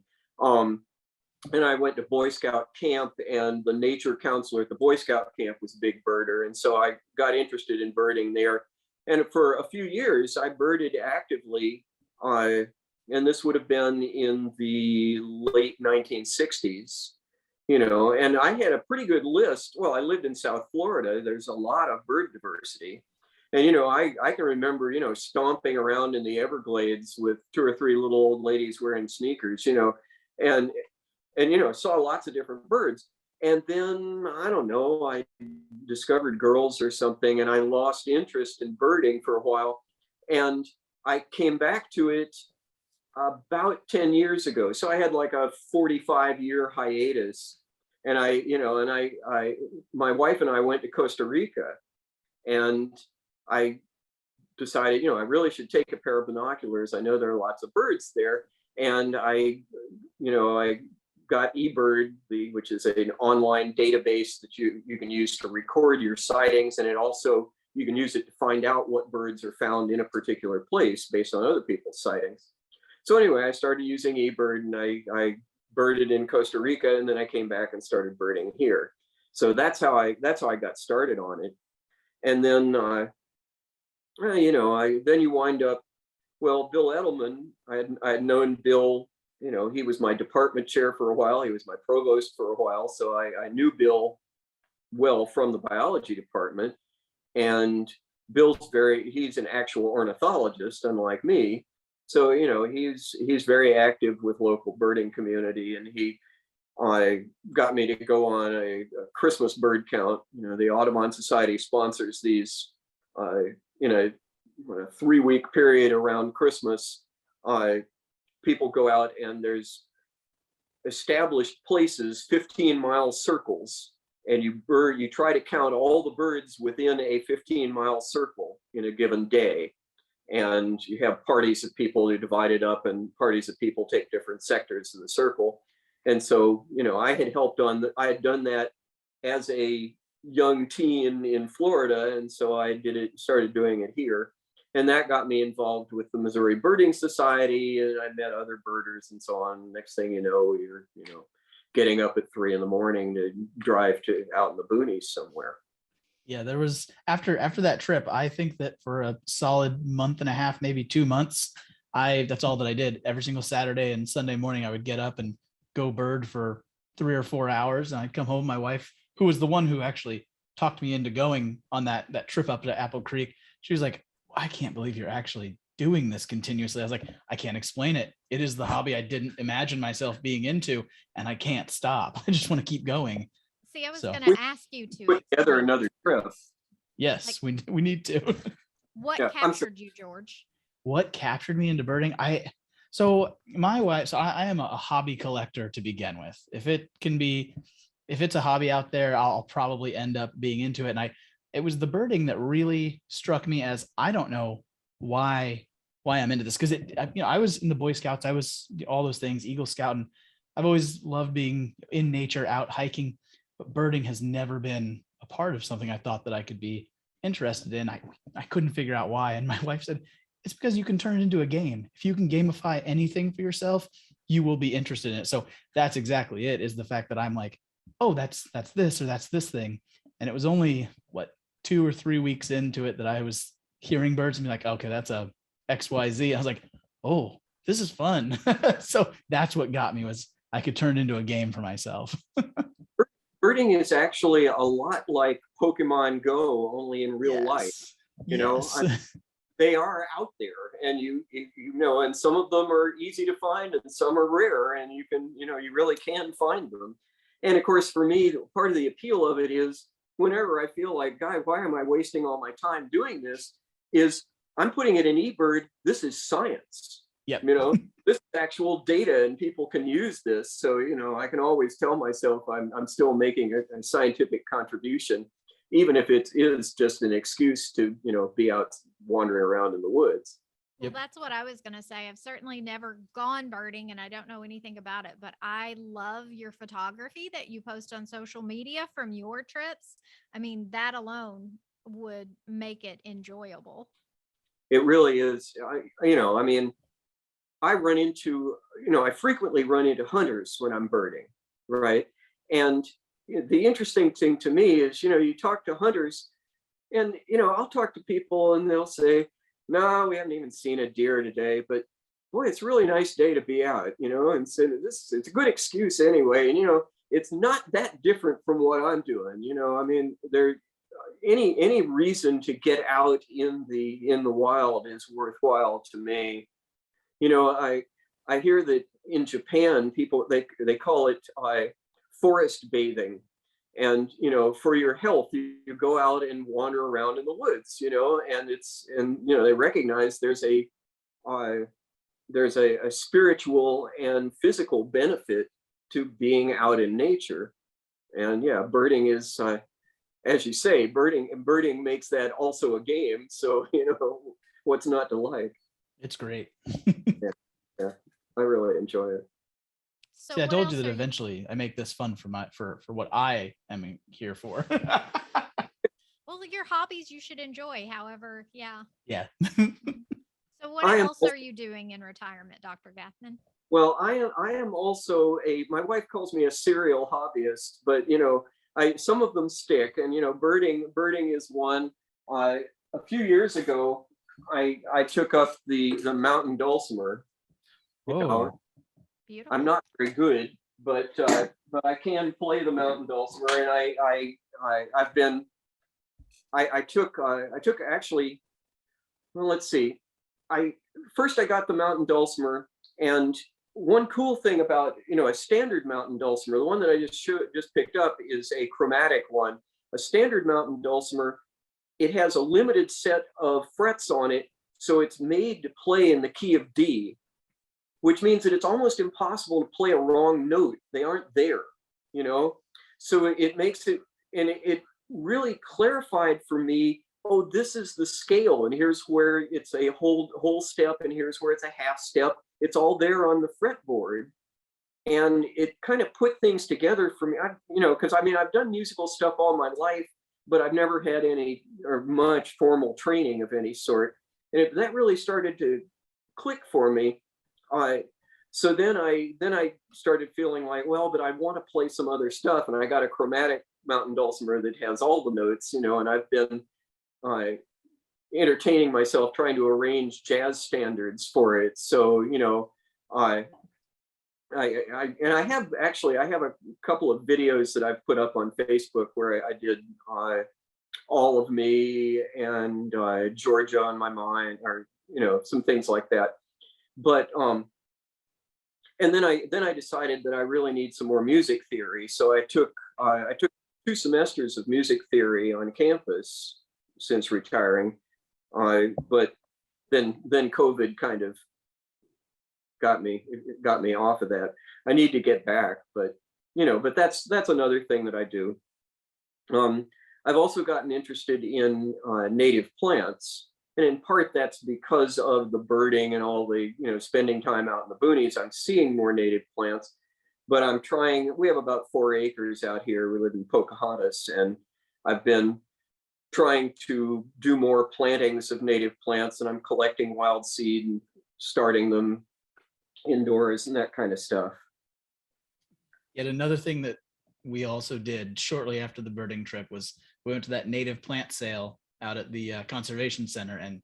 And I went to Boy Scout camp, and the nature counselor at the Boy Scout camp was a big birder. And so I got interested in birding there. And for a few years, I birded actively. And this would have been in the late 1960s, and I had a pretty good list. Well, I lived in South Florida. There's a lot of bird diversity. And, I can remember, stomping around in the Everglades with 2 or 3 little old ladies wearing sneakers, and saw lots of different birds. And then, I don't know, I discovered girls or something, and I lost interest in birding for a while. And I came back to it about 10 years ago. So I had like a 45-year hiatus. And my wife and I went to Costa Rica, and I decided, I really should take a pair of binoculars. I know there are lots of birds there. And I got eBird, which is an online database that you can use to record your sightings. And it also, you can use it to find out what birds are found in a particular place based on other people's sightings. So anyway, I started using eBird, and I birded in Costa Rica, and then I came back and started birding here. So that's how I got started on it. And then then you wind up, well, Bill Edelman, I had known Bill he was my department chair for a while. He was my provost for a while. So I knew Bill well from the biology department. And he's an actual ornithologist, unlike me. So, he's very active with local birding community, and he got me to go on a Christmas bird count. The Audubon Society sponsors these in a 3-week period around Christmas. People go out, and there's established places, 15-mile circles, and you try to count all the birds within a 15-mile circle in a given day. And you have parties of people who divide it up, and parties of people take different sectors of the circle. And so, I had done that as a young teen in Florida. And so I started doing it here. And that got me involved with the Missouri Birding Society, and I met other birders and so on. Next thing you know, you're, getting up at 3 a.m. to drive to out in the boonies somewhere. Yeah, there was after that trip, I think that for a solid month and a half, maybe 2 months, that's all that I did. Every single Saturday and Sunday morning, I would get up and go bird for 3 or 4 hours. And I'd come home. My wife, who was the one who actually talked me into going on that trip up to Apple Creek, she was like, I can't believe you're actually doing this continuously. I was like, I can't explain it. It is the hobby I didn't imagine myself being into, and I can't stop. I just want to keep going. See, I was going to ask you to put together another trip. Yes, we need to. What captured you, George? What captured me into birding? So my wife, I am a hobby collector to begin with. If it's a hobby out there, I'll probably end up being into it. And it was the birding that really struck me as, I don't know why I'm into this. Cause I was in the Boy Scouts. I was all those things, Eagle Scout. And I've always loved being in nature, out hiking, but birding has never been a part of something I thought that I could be interested in. I couldn't figure out why. And my wife said, it's because you can turn it into a game. If you can gamify anything for yourself, you will be interested in it. So that's exactly it, is the fact that I'm like, oh, that's this, or that's this thing. And it was only 2 or 3 weeks into it that I was hearing birds and be like, okay, that's a XYZ. I was like, oh, this is fun. So that's what got me, was I could turn it into a game for myself. Birding is actually a lot like Pokemon Go, only in real life. They are out there, and and some of them are easy to find, and some are rare, and you really can find them. And of course, for me, part of the appeal of it is, whenever I feel like, God, why am I wasting all my time doing this? Is I'm putting it in eBird. This is science. Yep. This is actual data, and people can use this. So, I can always tell myself I'm still making a scientific contribution, even if it is just an excuse to, be out wandering around in the woods. Well, that's what I was going to say. I've certainly never gone birding, and I don't know anything about it, but I love your photography that you post on social media from your trips. I mean, that alone would make it enjoyable. It really is. I frequently run into hunters when I'm birding, right? And the interesting thing to me is, you talk to hunters, and, I'll talk to people and they'll say, no, we haven't even seen a deer today, but boy, it's a really nice day to be out, and so it's a good excuse anyway. And, it's not that different from what I'm doing. There any reason to get out in the wild is worthwhile to me. I hear that in Japan, people, they call it forest bathing. And, for your health, you go out and wander around in the woods, and they recognize there's a spiritual and physical benefit to being out in nature. And yeah, birding is, as you say, birding makes that also a game. So, what's not to like? It's great. Yeah, I really enjoy it. So see, I told you that eventually I make this fun for what I am here for. Well, your hobbies you should enjoy, however, yeah. Yeah. So what else are you doing in retirement, Dr. Gathman? Well, I am also my wife calls me a serial hobbyist, but some of them stick, and birding is one. A few years ago, I took up the mountain dulcimer. Whoa. Beautiful. I'm not very good, but I can play the mountain dulcimer, and I took actually, well, let's see. I got the mountain dulcimer, and one cool thing about, a standard mountain dulcimer, the one that I just picked up, is a chromatic one. A standard mountain dulcimer, it has a limited set of frets on it, so it's made to play in the key of D, which means that it's almost impossible to play a wrong note. They aren't there, So it makes it, and it really clarified for me, oh, this is the scale, and here's where it's a whole step, and here's where it's a half step. It's all there on the fretboard. And it kind of put things together for me, because I've done musical stuff all my life, but I've never had any or much formal training of any sort. And that really started to click for me. So then I started feeling like, well, but I want to play some other stuff. And I got a chromatic mountain dulcimer that has all the notes, and I've been entertaining myself trying to arrange jazz standards for it. So, I have a couple of videos that I've put up on Facebook where I did All of Me and Georgia on My Mind, or some things like that. But and then I decided that I really need some more music theory. So I took 2 semesters of music theory on campus since retiring. But then COVID kind of got me off of that. I need to get back, but that's another thing that I do. I've also gotten interested in native plants, and in part that's because of the birding and all the spending time out in the boonies. I'm seeing more native plants, but we have about 4 acres out here. We live in Pocahontas, and I've been trying to do more plantings of native plants, and I'm collecting wild seed and starting them indoors and that kind of stuff. Yet another thing that we also did shortly after the birding trip was we went to that native plant sale out at the conservation center, and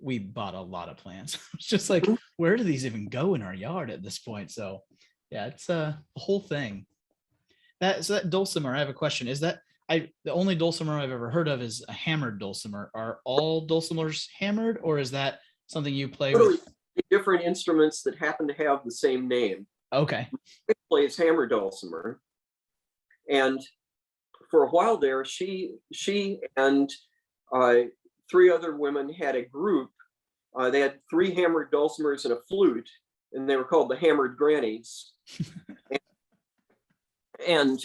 we bought a lot of plants. It's just like, where do these even go in our yard at this point? So yeah, it's a whole thing. That dulcimer, I have a question. Is that the only dulcimer I've ever heard of is a hammered dulcimer. Are all dulcimers hammered, or is that something you play with? Different instruments that happen to have the same name. Okay. It plays hammer dulcimer, and for a while there, she and 3 other women had a group. They had 3 hammered dulcimers and a flute, and they were called the Hammered Grannies. and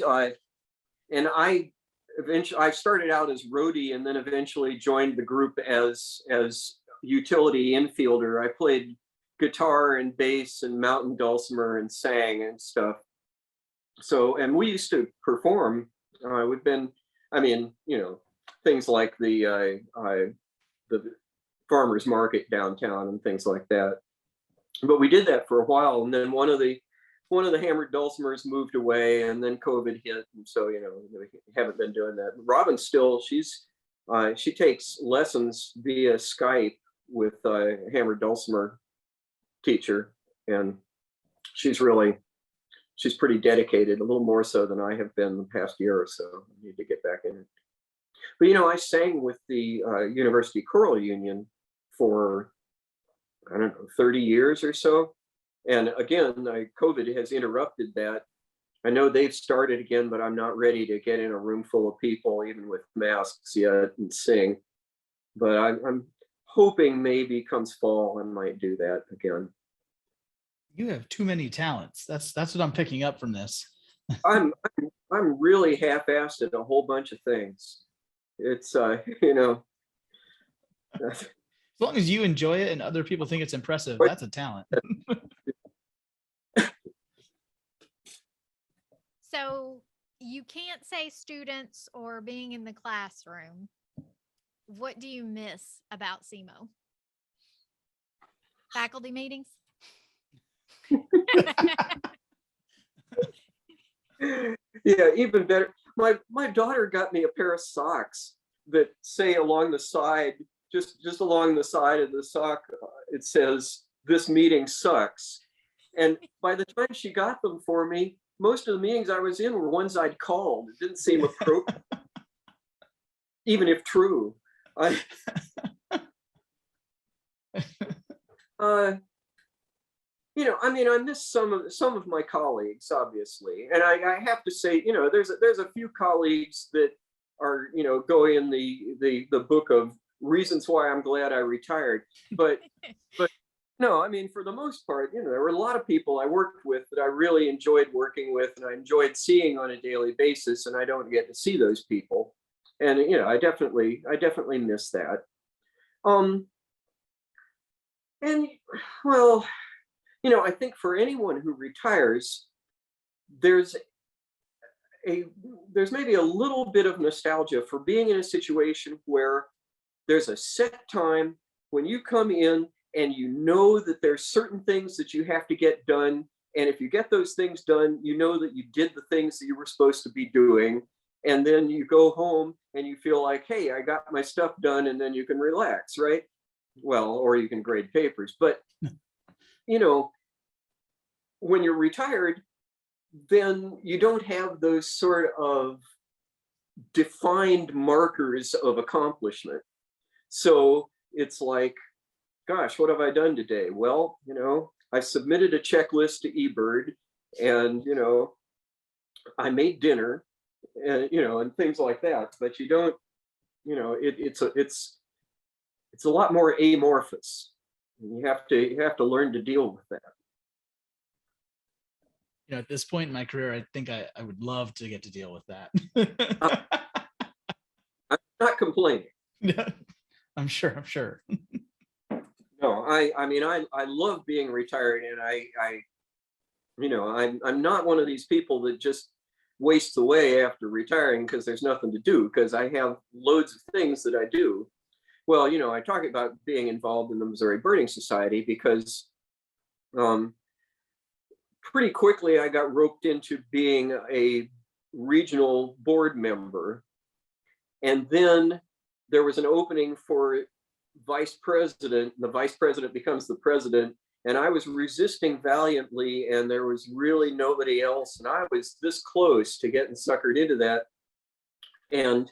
I started out as roadie, and then eventually joined the group as utility infielder. I played guitar and bass and mountain dulcimer and sang and stuff. So, and we used to perform. We've been, things like the farmers market downtown and things like that. But we did that for a while, and then one of the hammered dulcimers moved away, and then COVID hit, and so we haven't been doing that. Robin still, she takes lessons via Skype with a hammered dulcimer teacher, and she's pretty dedicated, a little more so than I have been the past year or so. I need to get back in it. But I sang with the University Choral Union for 30 years or so. And again, COVID has interrupted that. I know they've started again, but I'm not ready to get in a room full of people, even with masks yet, and sing. But I'm hoping maybe comes fall I might do that again. You have too many talents. That's what I'm picking up from this. I'm really half-assed at a whole bunch of things. It's as long as you enjoy it and other people think it's impressive, that's a talent. So you can't say students or being in the classroom. What do you miss about SEMO? Faculty meetings? Yeah, even better. My daughter got me a pair of socks that say along the side, just along the side of the sock, it says, "This meeting sucks." And by the time she got them for me, most of the meetings I was in were ones I'd called. It didn't seem appropriate, even if true. I, I mean, I miss some of my colleagues, obviously, and I have to say, there's a few colleagues that are, going in the book of reasons why I'm glad I retired. But no, I mean, for the most part, there were a lot of people I worked with that I really enjoyed working with, and I enjoyed seeing on a daily basis, and I don't get to see those people, and I definitely miss that. And well, I think for anyone who retires, there's maybe a little bit of nostalgia for being in a situation where there's a set time when you come in and that there's certain things that you have to get done. And if you get those things done, that you did the things that you were supposed to be doing. And then you go home and you feel like, hey, I got my stuff done, and then you can relax, right? Well, or you can grade papers. But, when you're retired, then you don't have those sort of defined markers of accomplishment. So it's like, gosh, what have I done today? Well, I submitted a checklist to eBird, and, I made dinner, and, and things like that. But you don't, it's a lot more amorphous. And you have to learn to deal with that. At this point in my career, I think I would love to get to deal with that. I'm not complaining. I'm sure. No, I mean, I love being retired, and I'm not one of these people that just wastes away after retiring because there's nothing to do, because I have loads of things that I do. Well, I talk about being involved in the Missouri Birding Society because pretty quickly I got roped into being a regional board member. And then there was an opening for vice president. The vice president becomes the president. And I was resisting valiantly, and there was really nobody else. And I was this close to getting suckered into that. And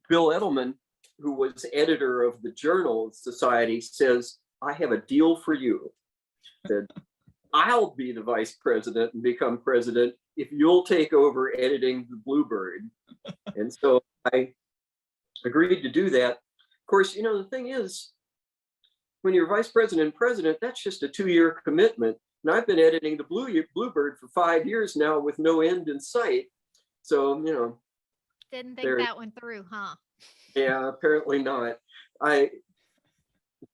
Bill Edelman, who was editor of the Journal Society, says, I have a deal for you. Said, I'll be the vice president and become president if you'll take over editing the Bluebird. And so I agreed to do that. Of course, the thing is, when you're vice president and president, that's just a 2-year commitment. And I've been editing the Bluebird for 5 years now with no end in sight. So, didn't think that one through, huh? Yeah, apparently not. The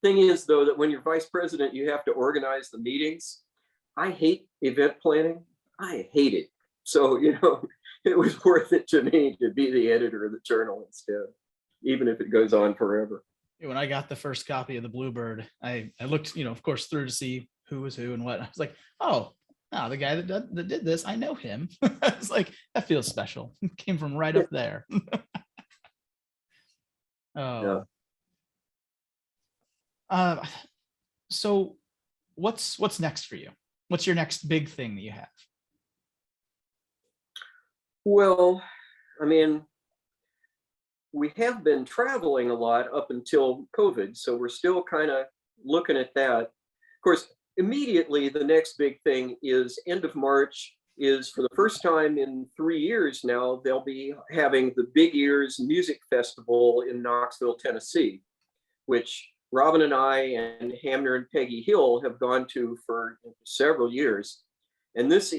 thing is, though, that when you're vice president, you have to organize the meetings. I hate event planning. I hate it. So, it was worth it to me to be the editor of the Journal instead, even if it goes on forever. When I got the first copy of the Bluebird, I looked, of course, through to see who was who and what. I was like, oh, the guy that did this, I know him. It's like, that feels special. It came from right up there. Oh. Yeah. So what's next for you? What's your next big thing that you have? Well, I mean, we have been traveling a lot up until COVID, so we're still kind of looking at that. Of course, immediately the next big thing is end of March is, for the first time in 3 years now, they'll be having the Big Ears Music Festival in Knoxville, Tennessee, which Robin and I and Hamner and Peggy Hill have gone to for several years. And it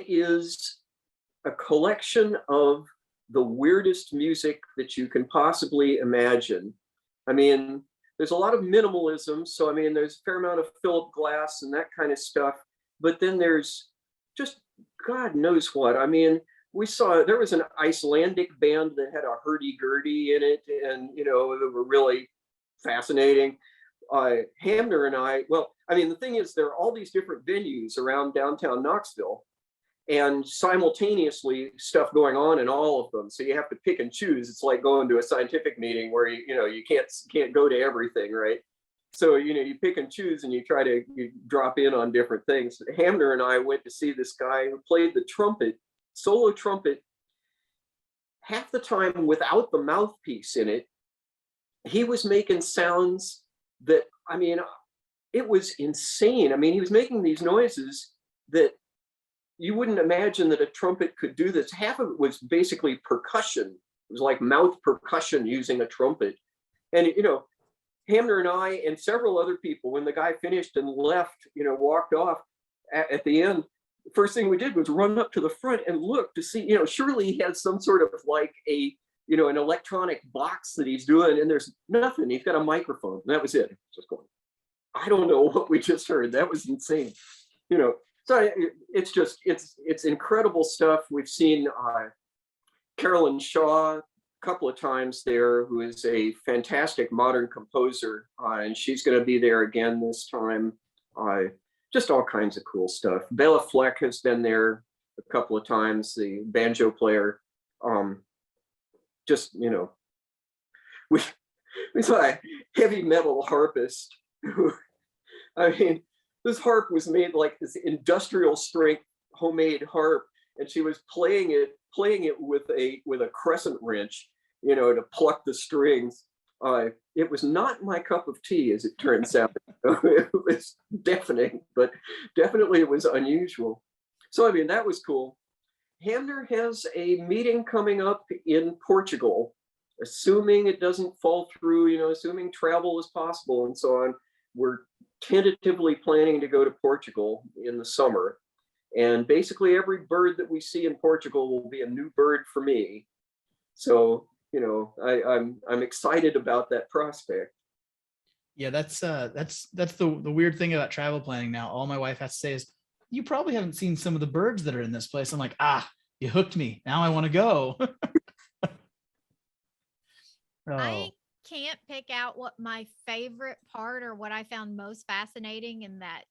is a collection of the weirdest music that you can possibly imagine. I mean, there's a lot of minimalism. So, I mean, there's a fair amount of Philip Glass and that kind of stuff. But then there's just God knows what. I mean, there was an Icelandic band that had a hurdy-gurdy in it, and, they were really fascinating. Hamner and I, the thing is, there are all these different venues around downtown Knoxville, and simultaneously stuff going on in all of them. So you have to pick and choose. It's like going to a scientific meeting where you can't go to everything, right? So, you pick and choose and you drop in on different things. Hamner and I went to see this guy who played the trumpet, solo trumpet, half the time without the mouthpiece in it. He was making sounds that, it was insane. He was making these noises that you wouldn't imagine that a trumpet could do this. Half of it was basically percussion. It was like mouth percussion using a trumpet. And, Hamner and I and several other people, when the guy finished and left, walked off at the end, the first thing we did was run up to the front and look to see, surely he has some sort of like an electronic box that he's doing, and there's nothing. He's got a microphone, and that was it. Just going, I don't know what we just heard. That was insane. So it's incredible stuff. We've seen Carolyn Shaw a couple of times there, who is a fantastic modern composer, and she's going to be there again this time. Just all kinds of cool stuff. Bela Fleck has been there a couple of times, the banjo player. We saw a heavy metal harpist who, this harp was made like this industrial strength homemade harp, and she was playing it with a crescent wrench, to pluck the strings. It was not my cup of tea, as it turns out. It was deafening, but definitely it was unusual. So that was cool. Hamner has a meeting coming up in Portugal, assuming it doesn't fall through, assuming travel is possible and so on. We're tentatively planning to go to Portugal in the summer. And basically every bird that we see in Portugal will be a new bird for me. So, I'm excited about that prospect. Yeah, that's the weird thing about travel planning now. All my wife has to say is, you probably haven't seen some of the birds that are in this place. I'm like, you hooked me. Now I want to go. I can't pick out what my favorite part or what I found most fascinating in that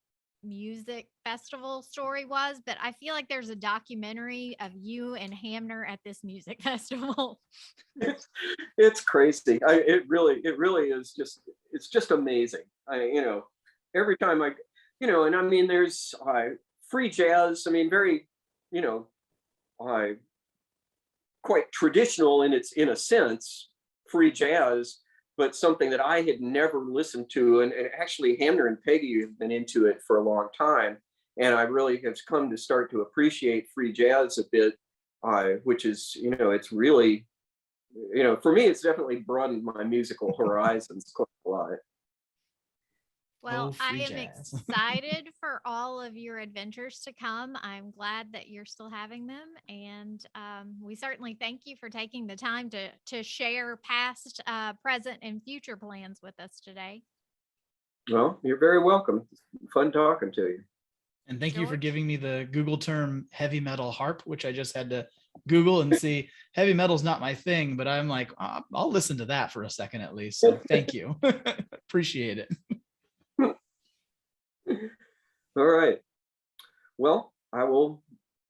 music festival story was, but I feel like there's a documentary of you and Hamner at this music festival. It's crazy. It really is it's just amazing. Every time there's free jazz. Very, quite traditional in a sense, free jazz, but something that I had never listened to. And actually Hamner and Peggy have been into it for a long time. And I really have come to start to appreciate free jazz a bit, which is, it's really, for me, it's definitely broadened my musical horizons quite a lot. Well, I am excited for all of your adventures to come. I'm glad that you're still having them. And we certainly thank you for taking the time to share past, present, and future plans with us today. Well, you're very welcome. It's fun talking to you. And thank you for giving me the Google term heavy metal harp, which I just had to Google and see. Heavy metal's not my thing, but I'm like, I'll listen to that for a second at least. So thank you. Appreciate it. All right. Well, I will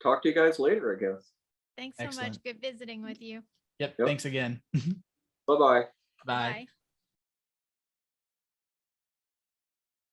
talk to you guys later, I guess. Thanks so much. Good visiting with you. Yep. Thanks again. Bye-bye. Bye.